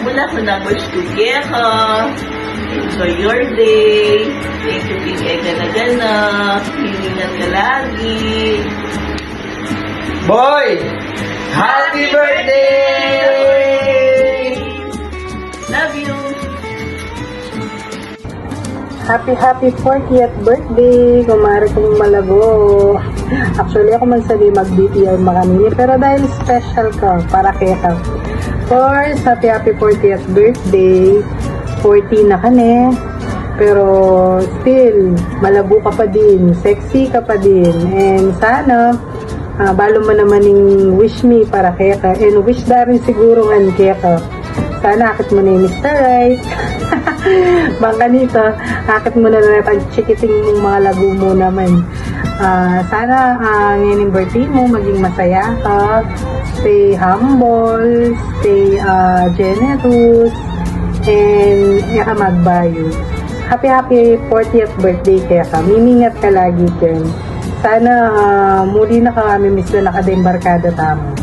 mula sa numbers together. Enjoy your day. Thank you, King Egana. Hilingan ka lagi. Boy! Happy birthday! Love you. Happy 40th birthday, kumare kong Malago. Actually, ako man sabi mag-BTR makanini, pero dahil special ka, para kaya ka. Of course, happy 40th birthday. 40 na ka ne. Pero still, malabo ka pa din, sexy ka pa din. And sana, balo mo naman yung wish me para kaya ka. And wish na rin siguro nga kaya ka. Sana akit mo na yung Mr. Right. Bangka nito, akit mo na natin chikiting mong mga lago mo naman. Sana ngayon yung birthday mo, maging masaya ka. Stay humble, stay generous, and ka magbayo. Happy 40th birthday kaya ka. Mimingat ka lagi, Ken. Sana muli na kami miss na nakadembarkada tamo.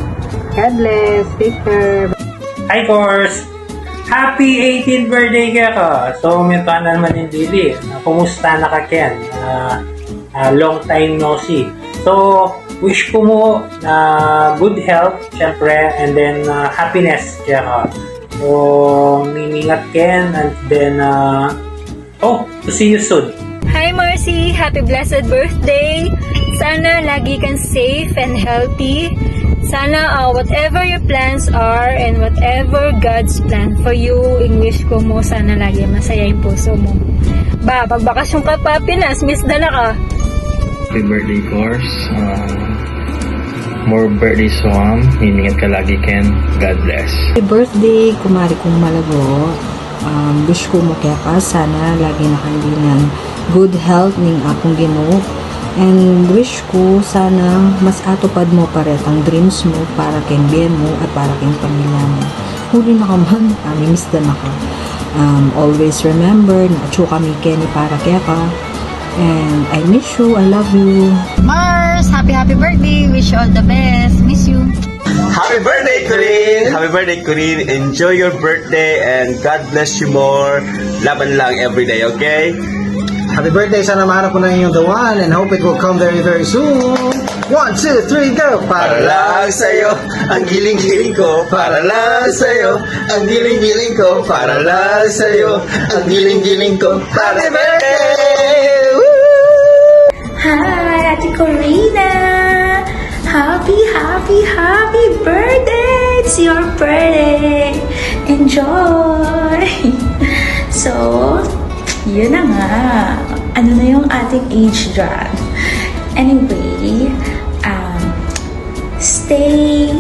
God bless. Take care. Hi, Course! Happy 18th birthday ka! So, may pa naman yung Lily. Kumusta na ka, Ken? Long time no see. So, wish ko mo good health, syempre, and then happiness ka. So, mimingat, Ken, and then, to see you soon. Hi Marcy! Happy blessed birthday! Sana lagi kang safe and healthy. Sana whatever your plans are and whatever God's plan for you, in wish ko mo sana lagi masaya yung puso mo. Pagbakasyon ka pa Pinas, miss na ka. Happy birthday, Course. More birthdays to come. Mimingat ka lagi, Ken. God bless. Happy birthday, kumari kong Malago. Wish ko mo kaya ka, sana lagi nakahilingan good health ning akong Ginoo. And wish ko sana mas atupad mo paret ang dreams mo para keng bien mo at para keng pamilya mo. Huli na ka man, miss na ka. Always remember na atso kami Kenny para kaya ka. And I miss you, I love you. Mars, happy birthday. Wish you all the best. Miss you. Happy birthday, Corinne! Happy birthday, Corinne! Enjoy your birthday and God bless you more. Laban lang everyday, okay? Happy birthday! Sana mahanap ko na yung the one and hope it will come very very soon. 1, 2, 3, go! Para lang sa'yo, ang giling-giling ko. Para lang sa'yo, ang giling-giling ko. Para lang sa'yo, ang giling-giling ko. Happy birthday! Woo! Hi, Ate Corina! Happy birthday! It's your birthday! Enjoy! So, yun na nga. Ano na yung ating age drag? Anyway, stay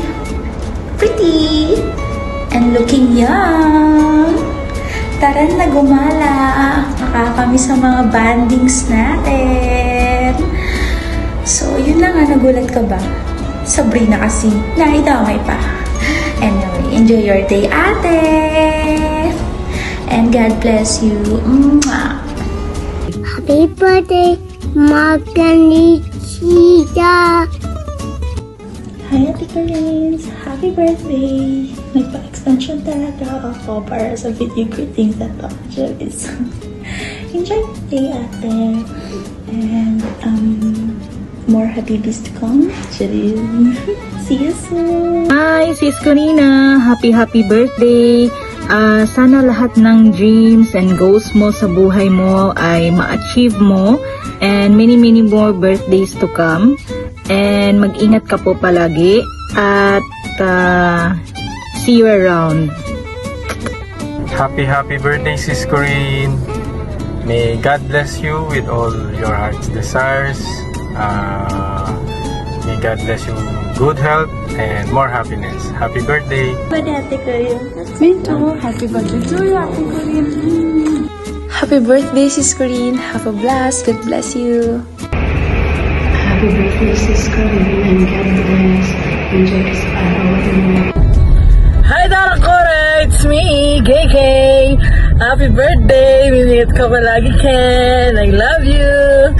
pretty and looking young. Tara na gumala. Makakami sa mga bandings natin. So, yun lang nga. Nagulat ka ba? Sabrina kasi. Naidamay pa. Anyway, enjoy your day, ate. And God bless you. Mwah. Happy birthday, Margarita. Hi, Ate Karins. Happy birthday. Nagpa-extension talaga ako para sa video greetings at packages. Enjoy the day, ate. And, more happy bees to come. See you soon. Hi Sis Corina! Happy birthday! Sana lahat ng dreams and goals mo sa buhay mo ay ma-achieve mo and many more birthdays to come. And mag-ingat ka po palagi at see you around. Happy birthday, Sis Corinne. May God bless you with all your heart's desires. May God bless you good health and more happiness. Happy birthday! Ate Karin. Me too. Happy birthday to you, Ate Corinne. Happy birthday, Sis Corinne. Have a blast. God bless you. Happy birthday, Sis Corinne, and God bless. Enjoy this araw. Hi, Darakore! It's me, KK! Happy birthday! Mimit ka palagi, Ken! I love you!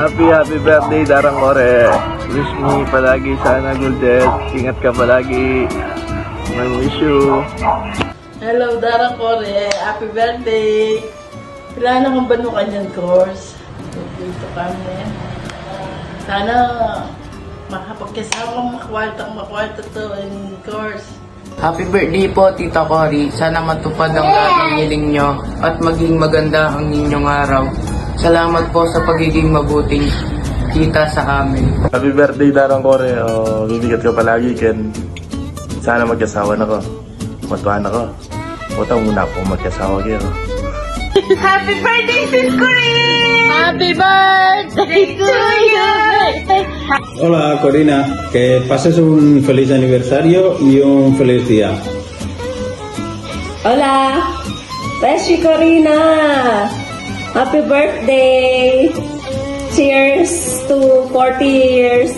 Happy birthday, Darang Ore. Wish me palagi sana good health. Ingat ka palagi. I wish you. Hello, Dara Kore. Happy birthday. Kailangan akong banukan yung course. Dito kami. Sana makapagkasama makwarta to in course. Happy birthday po, Tita Cory. Sana matupad ang lahat ng hiling nyo at maging maganda ang inyong araw. Salamat po sa pagiging mabuting tita sa amin. Happy birthday, Darang Kore. Bibigat ka palagi, Ken. Sana magkasawa na ko. Matuhan ako. Puta muna ako magkasawa kayo. Happy birthday, Sis Corinne! Happy birthday to you! Hola Corina, que pases un feliz aniversario y un feliz día. Hola! Beshi Corina! Happy birthday! Cheers to 40 years!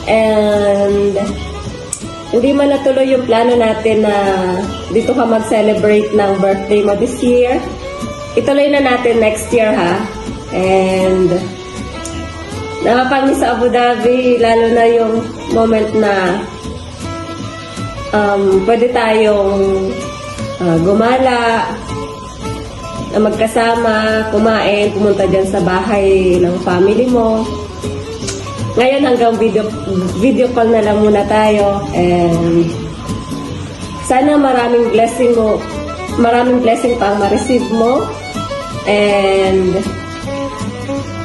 And hindi man natuloy yung plano natin na dito ka mag-celebrate ng birthday mo this year. Ituloy na natin next year ha. And nakapangis sa Abu Dhabi, lalo na yung moment na pwede tayong gumala, na magkasama, kumain, pumunta dyan sa bahay ng family mo. Ngayon hanggang video call na lang muna tayo. And sana maraming blessing pa ang ma-receive mo. And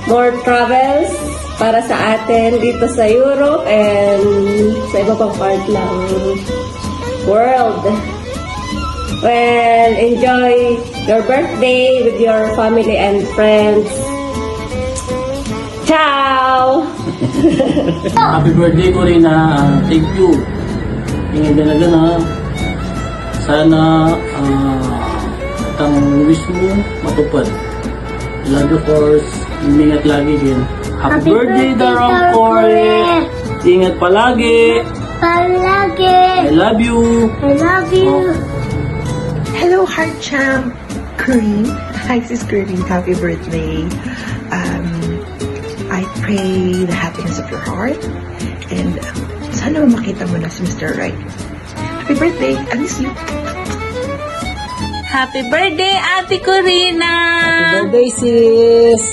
more travels para sa atin dito sa Europe and sa iba pang part ng world. Well, enjoy your birthday with your family and friends. Ciao! Happy birthday, Corina. Thank you. Ingat ka na dyan, ha. Sana ang wish mo matupad. Love you, course. Ingat lagi din. Happy birthday, Darang Kore. Ingat palagi. I love you. Hello, Heart Champ. Corinne. Hi, Sis Corinne. Happy birthday. I pray the happiness of your heart. And sana makita mo na si Mr. Right. Happy birthday. I miss you. Happy birthday, Ate Corina! Happy birthday, sis!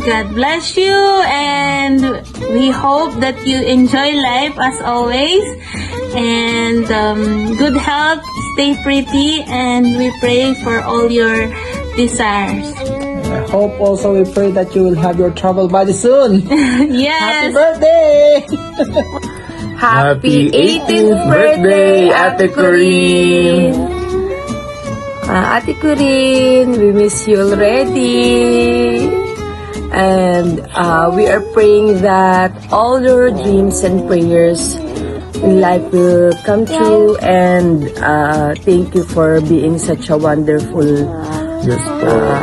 God bless you, and we hope that you enjoy life as always, and good health, stay pretty, and we pray for all your desires. I hope also we pray that you will have your travel buddy soon. Yes! Happy birthday! Happy 18th birthday, Ate Corinne! Ate Corinne, we miss you already. And we are praying that all your dreams and prayers in life will come true. And thank you for being such a wonderful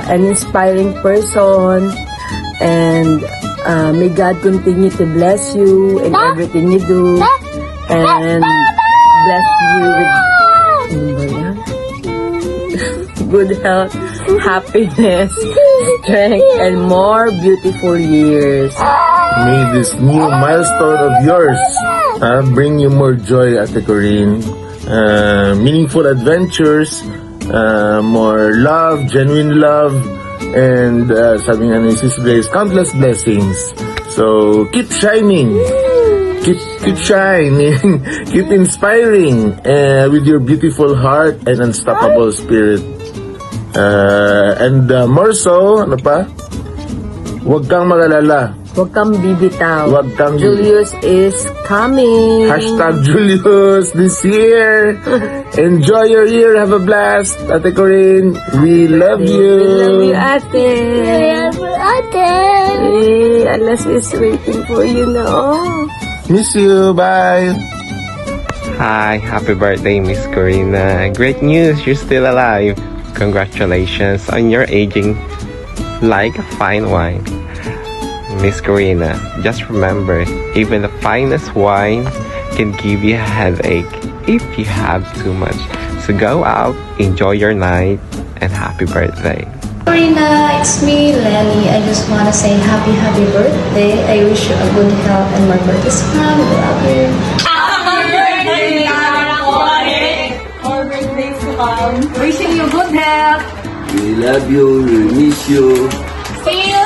and inspiring person. And may God continue to bless you in everything you do. And bless you with good health, happiness, strength, and more beautiful years. May this new milestone of yours bring you more joy, Ate Corinne. Meaningful adventures, more love, genuine love, and sabi nga ni Sis Grace, countless blessings. So, keep shining. Keep shining. Keep inspiring with your beautiful heart and unstoppable spirit. And more so, ano pa? Huwag kang magalala. Huwag kang bibitaw. Huwag kang Julius is coming. Hashtag Julius this year. Enjoy your year. Have a blast. Ate Corinne, we love you. We love you, Ate. Hey, Alas is waiting for you now. Miss you. Bye. Hi, happy birthday, Miss Corina. Great news, you're still alive. Congratulations on your aging like a fine wine. Miss Corina, just remember, even the finest wine can give you a headache if you have too much. So go out, enjoy your night, and happy birthday. Corina, it's me, Lenny. I just want to say happy birthday. I wish you a good health and more birthdays to come. I love you. Happy birthday, Dara Kore! Wishing you good health. We love you, we miss you. See you.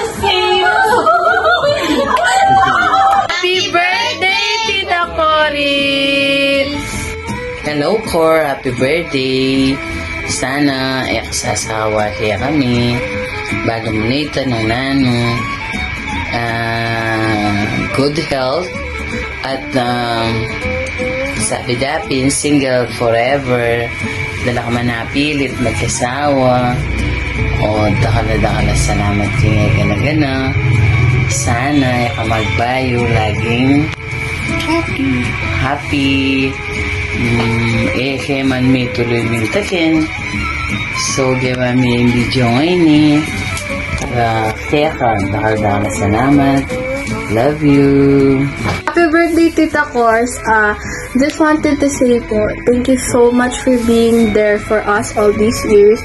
Happy birthday, Tita Corin! Hello, Cor. Happy birthday. Sana sasawa kaya kami. Bago mo nito ng nano. Good health. At sabi dapin, single forever. Dala ka man napilit, magkasawa. O, dakala salamat kaya gana-gana. Sana magbayo laging happy. Kaya man may tuloy mintakin. So, gawa may video ngayon eh. Kaya ka, dakala salamat. Love you. Happy birthday, Tita Cors. Just wanted to say po, thank you so much for being there for us all these years.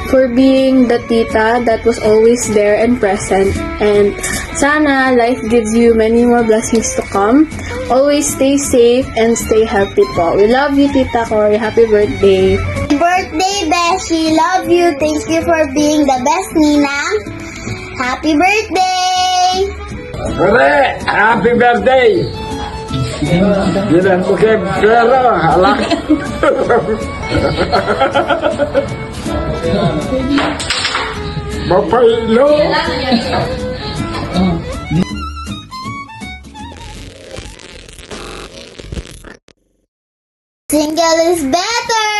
For being the tita that was always there and present. And sana life gives you many more blessings to come. Always stay safe and stay happy po. We love you, Tita Cory. Happy birthday. Birthday, Beshi. Love you. Thank you for being the best, Ninang. Happy birthday! Correct! Happy birthday! Bilang ko kay Pero, halak. Mapaylo! Single is better!